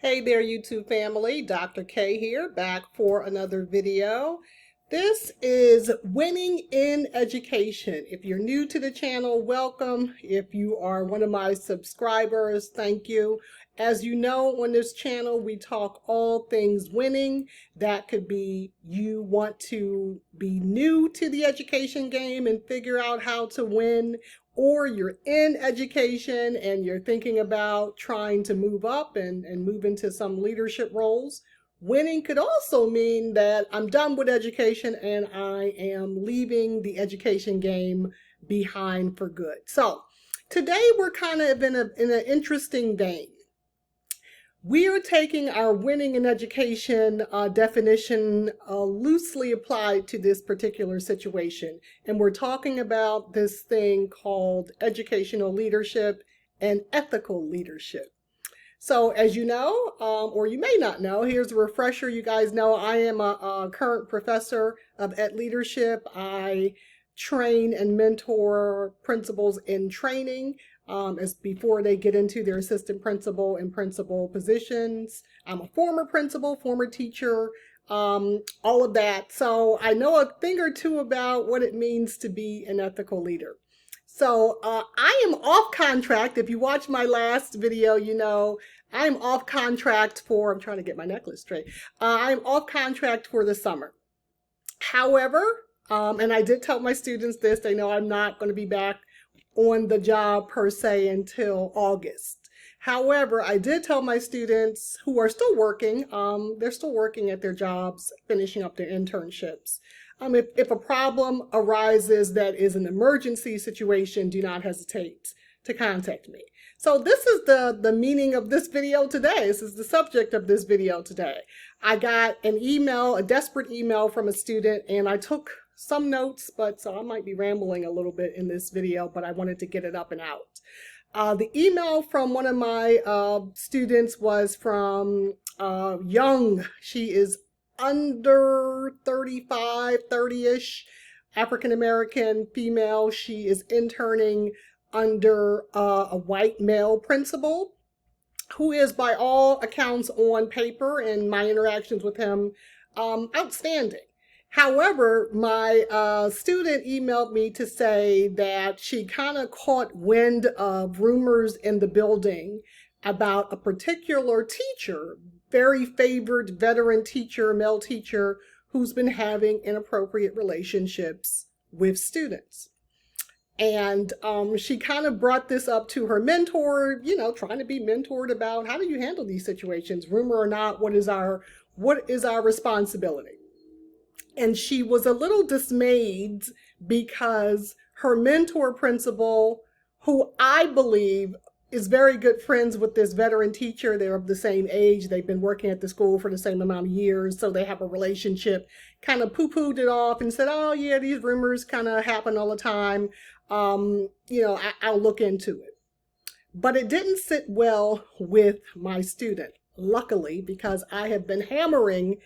Hey there, YouTube family. Dr. K here, back for another video. This is winning in education. If you're new to the channel, welcome. If you are one of my subscribers, thank you. As you know, on this channel, we talk all things winning. That could be you want to be new to the education game and figure out how to win, or you're in education and you're thinking about trying to move up and move into some leadership roles. Winning could also mean that I'm done with education and I am leaving the education game behind for good. So today we're kind of in an interesting vein. We are taking our winning in education definition loosely applied to this particular situation. And we're talking about this thing called educational leadership and ethical leadership. So as you know, or you may not know, here's a refresher. You guys know I am a current professor of ed leadership. I train and mentor principals in training as before they get into their assistant principal and principal positions. I'm a former principal, former teacher, all of that. So I know a thing or two about what it means to be an ethical leader. So I am off contract. If you watch my last video, you know I'm off contract for, I'm trying to get my necklace straight. I'm off contract for the summer. However, and I did tell my students this, they know I'm not going to be back on the job per se until August. However, I did tell my students who are still working, they're still working at their jobs, finishing up their internships. If a problem arises that is an emergency situation, do not hesitate to contact me. So this is the meaning of this video today. This is the subject of this video today. I got an email, a desperate email from a student, and I took some notes, but so I might be rambling a little bit in this video, but I wanted to get it up and out. The email from one of my students was from Young. She is under 35, 30-ish, African-American female. She is interning under a white male principal who is by all accounts on paper and my interactions with him outstanding. However, my student emailed me to say that she kind of caught wind of rumors in the building about a particular teacher, very favored veteran teacher, male teacher, who's been having inappropriate relationships with students. And she kind of brought this up to her mentor, you know, trying to be mentored about how do you handle these situations, rumor or not, what is our responsibility? And she was a little dismayed because her mentor principal, who I believe is very good friends with this veteran teacher, they're of the same age, they've been working at the school for the same amount of years, so they have a relationship, kind of poo-pooed it off and said, oh yeah, these rumors kind of happen all the time. You know, I'll look into it. But it didn't sit well with my student, luckily, because I have been hammering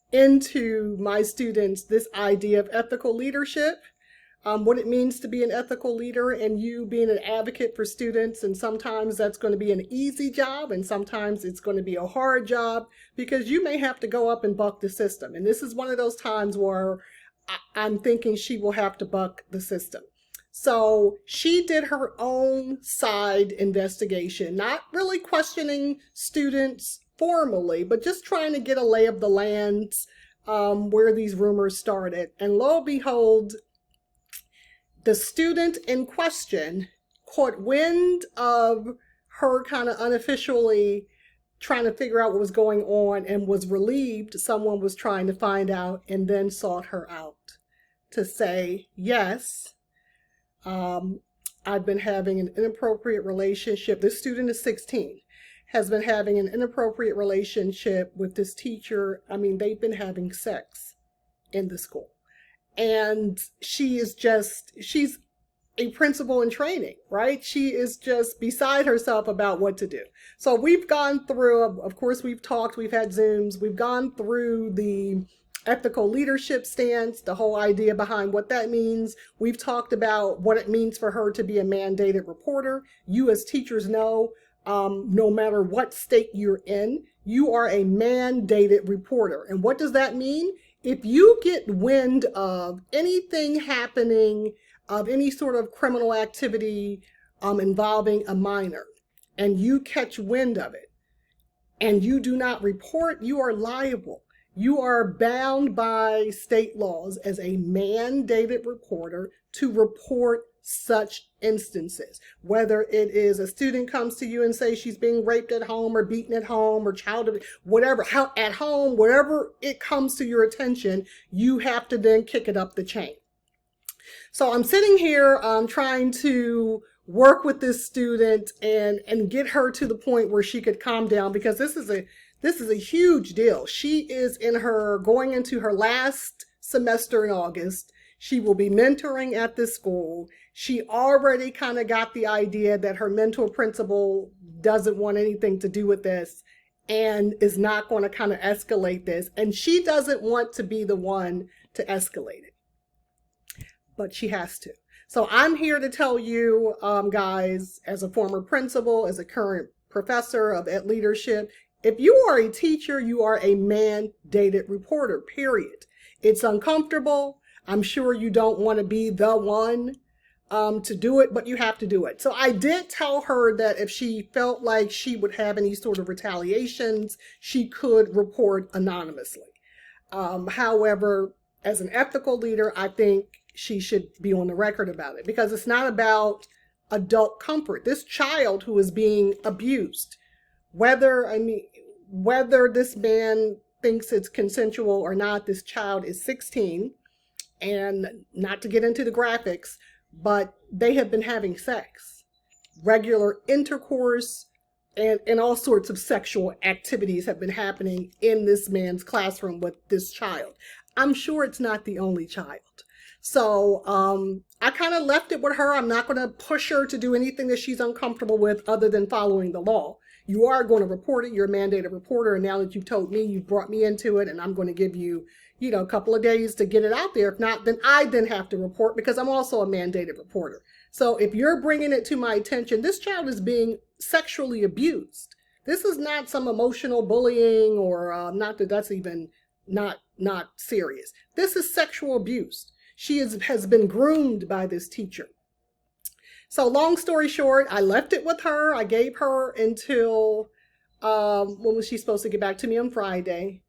into my students this idea of ethical leadership, what it means to be an ethical leader, and you being an advocate for students. And sometimes that's going to be an easy job, and sometimes it's going to be a hard job because you may have to go up and buck the system. And this is one of those times where I'm thinking she will have to buck the system. So she did her own side investigation, not really questioning students formally, but just trying to get a lay of the land where these rumors started. And lo and behold, the student in question caught wind of her kind of unofficially trying to figure out what was going on and was relieved someone was trying to find out, and then sought her out to say, yes, I've been having an inappropriate relationship. This student is 16. Has been having an inappropriate relationship with this teacher. I mean, they've been having sex in the school. And she's a principal in training, right? She is just beside herself about what to do. So we've gone through, of course, we've talked, we've had Zooms, we've gone through the ethical leadership stance, the whole idea behind what that means. We've talked about what it means for her to be a mandated reporter. You as teachers know, no matter what state you're in, you are a mandated reporter. And what does that mean? If you get wind of anything happening, of any sort of criminal activity involving a minor, and you catch wind of it, and you do not report, you are liable. You are bound by state laws as a mandated reporter to report such instances. Whether it is a student comes to you and says she's being raped at home or beaten at home or child abuse, whatever, at home, wherever it comes to your attention, you have to then kick it up the chain. So I'm sitting here trying to work with this student and get her to the point where she could calm down, because this is a huge deal. She is going into her last semester in August. She will be mentoring at this school. She already kind of got the idea that her mentor principal doesn't want anything to do with this and is not going to kind of escalate this. And she doesn't want to be the one to escalate it, but she has to. So I'm here to tell you, guys, as a former principal, as a current professor of ed leadership, if you are a teacher, you are a mandated reporter, period. It's uncomfortable. I'm sure you don't want to be the one to do it, but you have to do it. So I did tell her that if she felt like she would have any sort of retaliations, she could report anonymously. However, as an ethical leader, I think she should be on the record about it, because it's not about adult comfort. This child who is being abused, whether this man thinks it's consensual or not, this child is 16, and not to get into the graphics, but they have been having sex, regular intercourse, and all sorts of sexual activities have been happening in this man's classroom with this child. I'm sure it's not the only child. So I kind of left it with her. I'm not going to push her to do anything that she's uncomfortable with other than following the law. You are going to report it. You're a mandated reporter. And now that you've told me, you've brought me into it, and I'm going to give you, a couple of days to get it out there. If not, then I have to report, because I'm also a mandated reporter. So if you're bringing it to my attention, this child is being sexually abused. This is not some emotional bullying, or not that that's even not serious. This is sexual abuse. She has been groomed by this teacher. So long story short, I left it with her. I gave her until, when was she supposed to get back to me? On Friday.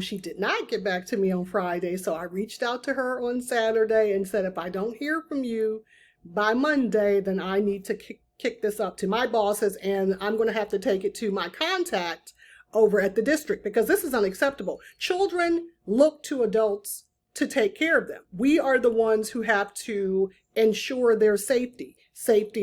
She did not get back to me on Friday. So I reached out to her on Saturday and said, if I don't hear from you by Monday, then I need to kick this up to my bosses, and I'm going to have to take it to my contact over at the district, because this is unacceptable. Children look to adults to take care of them. We are the ones who have to ensure their safety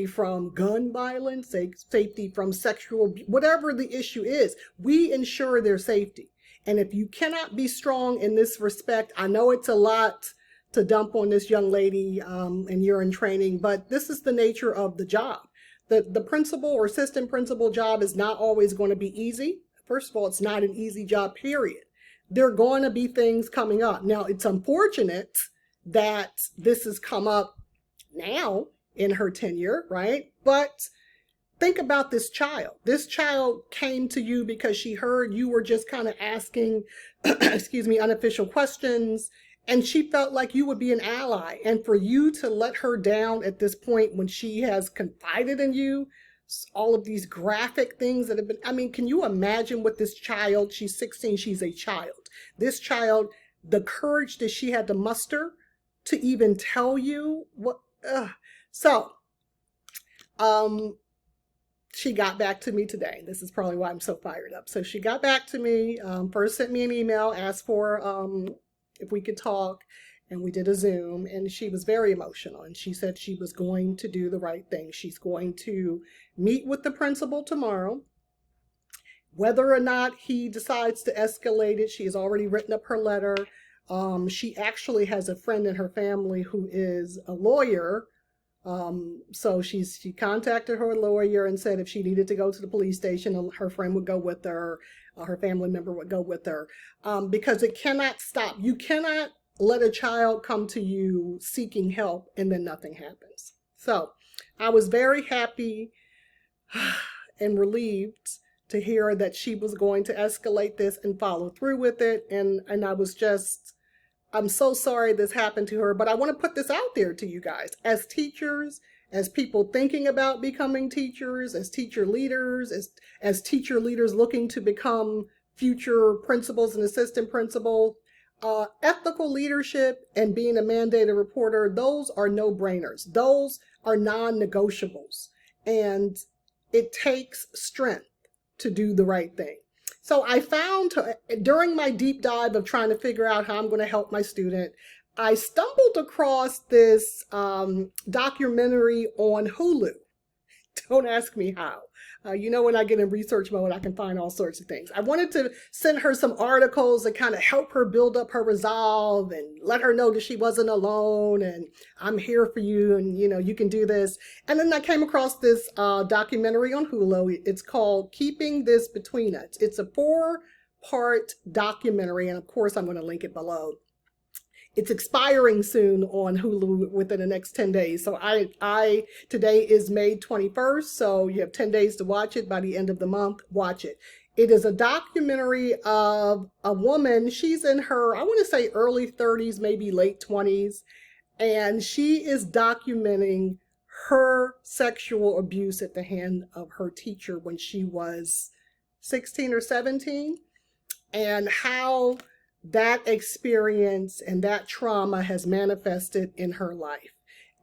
from gun violence, safety from sexual, whatever the issue is. We ensure their safety. And if you cannot be strong in this respect, I know it's a lot to dump on this young lady, and you're in training, but this is the nature of the job. The principal or assistant principal job is not always going to be easy. First of all, it's not an easy job, period. There are going to be things coming up. Now, it's unfortunate that this has come up now in her tenure, right? But think about this child. This child came to you because she heard you were just kind of asking, unofficial questions, and she felt like you would be an ally. And for you to let her down at this point when she has confided in you, all of these graphic things that have been, can you imagine what this child, she's 16, she's a child. This child, the courage that she had to muster to even tell you what, she got back to me today. This is probably why I'm so fired up. So she got back to me, first sent me an email, asked for if we could talk, and we did a Zoom, and she was very emotional, and she said she was going to do the right thing. She's going to meet with the principal tomorrow. Whether or not he decides to escalate it, she has already written up her letter. She actually has a friend in her family who is a lawyer. So she contacted her lawyer and said if she needed to go to the police station, her friend would go with her, her family member would go with her, because it cannot stop. You cannot let a child come to you seeking help and then nothing happens. So I was very happy. and relieved to hear that she was going to escalate this and follow through with it. And I'm so sorry this happened to her, but I want to put this out there to you guys as teachers, as people thinking about becoming teachers, as teacher leaders, as teacher leaders looking to become future principals and assistant principals. Ethical leadership and being a mandated reporter, those are no-brainers. Those are non-negotiables. And it takes strength to do the right thing. So I found during my deep dive of trying to figure out how I'm going to help my student, I stumbled across this documentary on Hulu. Don't ask me how. When I get in research mode, I can find all sorts of things. I wanted to send her some articles that kind of help her build up her resolve and let her know that she wasn't alone and I'm here for you and, you can do this. And then I came across this documentary on Hulu. It's called Keeping This Between Us. It's a 4-part documentary. And of course, I'm going to link it below. It's expiring soon on Hulu within the next 10 days. So today is May 21st. So you have 10 days to watch it. By the end of the month, watch it. It is a documentary of a woman. She's in her, I want to say early 30s, maybe late 20s. And she is documenting her sexual abuse at the hand of her teacher when she was 16 or 17. And how that experience and that trauma has manifested in her life.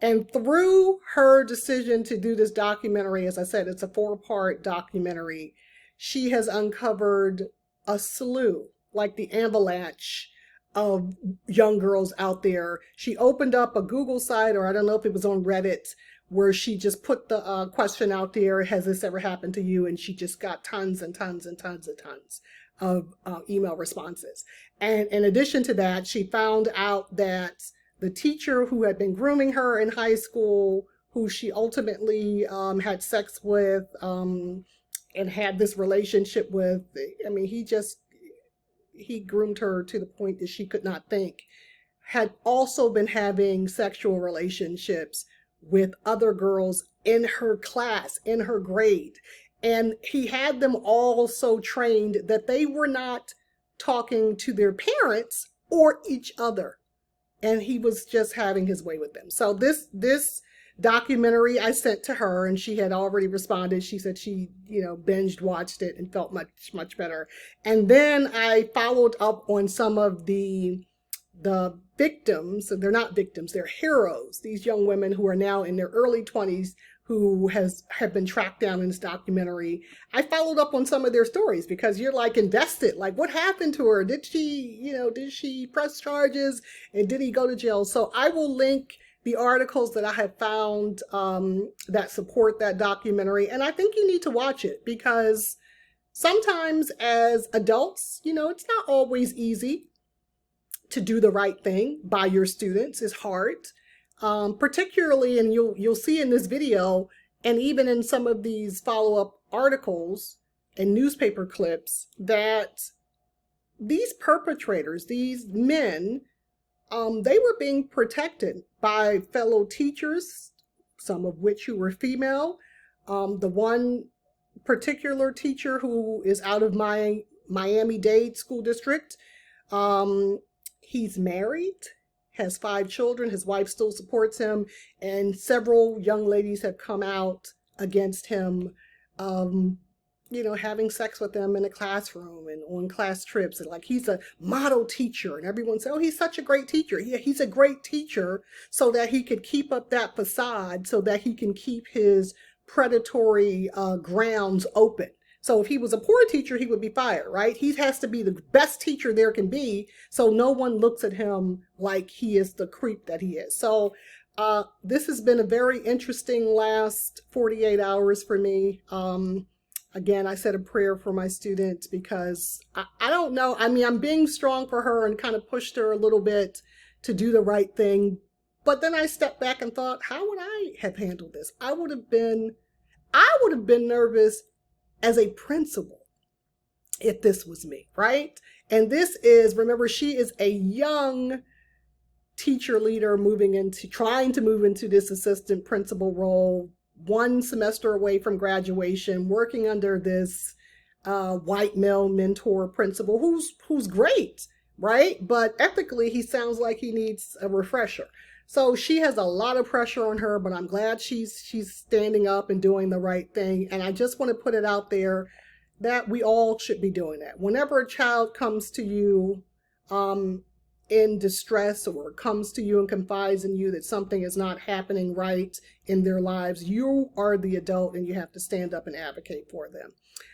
And through her decision to do this documentary, as I said, it's a 4-part documentary, she has uncovered a slew, like the avalanche of young girls out there. She opened up a Google site, or I don't know if it was on Reddit, where she just put the question out there, has this ever happened to you? And she just got tons and tons and tons and tons of email responses. And in addition to that, she found out that the teacher who had been grooming her in high school, who she ultimately had sex with and had this relationship with, he groomed her to the point that she could not think, had also been having sexual relationships with other girls in her class, in her grade. And he had them all so trained that they were not talking to their parents or each other. And he was just having his way with them. So this documentary I sent to her, and she had already responded. She said she, binged watched it and felt much, much better. And then I followed up on some of the victims. They're not victims, they're heroes. These young women who are now in their early 20s who have been tracked down in this documentary. I followed up on some of their stories because you're like invested. Like, what happened to her? Did she press charges? And did he go to jail? So I will link the articles that I have found that support that documentary. And I think you need to watch it because sometimes as adults, it's not always easy to do the right thing by your students. It's hard. Particularly, and you'll see in this video, and even in some of these follow-up articles and newspaper clips, that these perpetrators, these men, they were being protected by fellow teachers, some of which who were female. The one particular teacher who is out of my Miami-Dade school district, he's married, has 5 children. His wife still supports him, and several young ladies have come out against him, having sex with them in a classroom and on class trips. And like, he's a model teacher, and everyone said, oh, he's such a great teacher. Yeah, he's a great teacher, so that he could keep up that facade, so that he can keep his predatory grounds open. So if he was a poor teacher, he would be fired, right? He has to be the best teacher there can be, so no one looks at him like he is the creep that he is. So this has been a very interesting last 48 hours for me. Again, I said a prayer for my students because I don't know. I'm being strong for her and kind of pushed her a little bit to do the right thing. But then I stepped back and thought, how would I have handled this? I would have been nervous as a principal if this was me, right? And this is, remember, she is a young teacher leader trying to move into this assistant principal role one semester away from graduation, working under this white male mentor principal who's great, right? But ethically, he sounds like he needs a refresher. So she has a lot of pressure on her, but I'm glad she's standing up and doing the right thing. And I just want to put it out there that we all should be doing that. Whenever a child comes to you in distress, or comes to you and confides in you that something is not happening right in their lives, you are the adult and you have to stand up and advocate for them.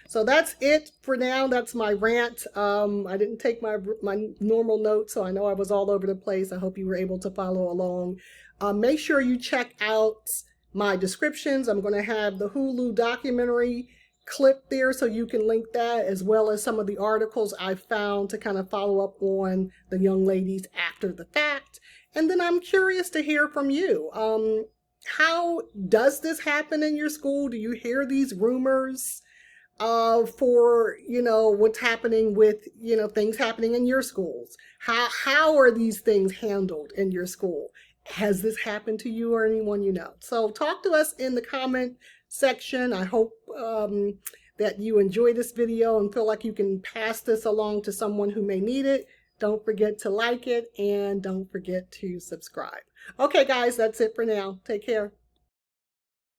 So that's it for now. That's my rant. I didn't take my normal notes, so I know I was all over the place. I hope you were able to follow along. Make sure you check out my descriptions. I'm going to have the Hulu documentary clip there so you can link that, as well as some of the articles I found to kind of follow up on the young ladies after the fact. And then I'm curious to hear from you. How does this happen in your school? Do you hear these rumors for, what's happening with, things happening in your schools? How are these things handled in your school? Has this happened to you or anyone you know? So talk to us in the comment section. I hope that you enjoy this video and feel like you can pass this along to someone who may need it. Don't forget to like it and don't forget to subscribe. Okay, guys, that's it for now. Take care.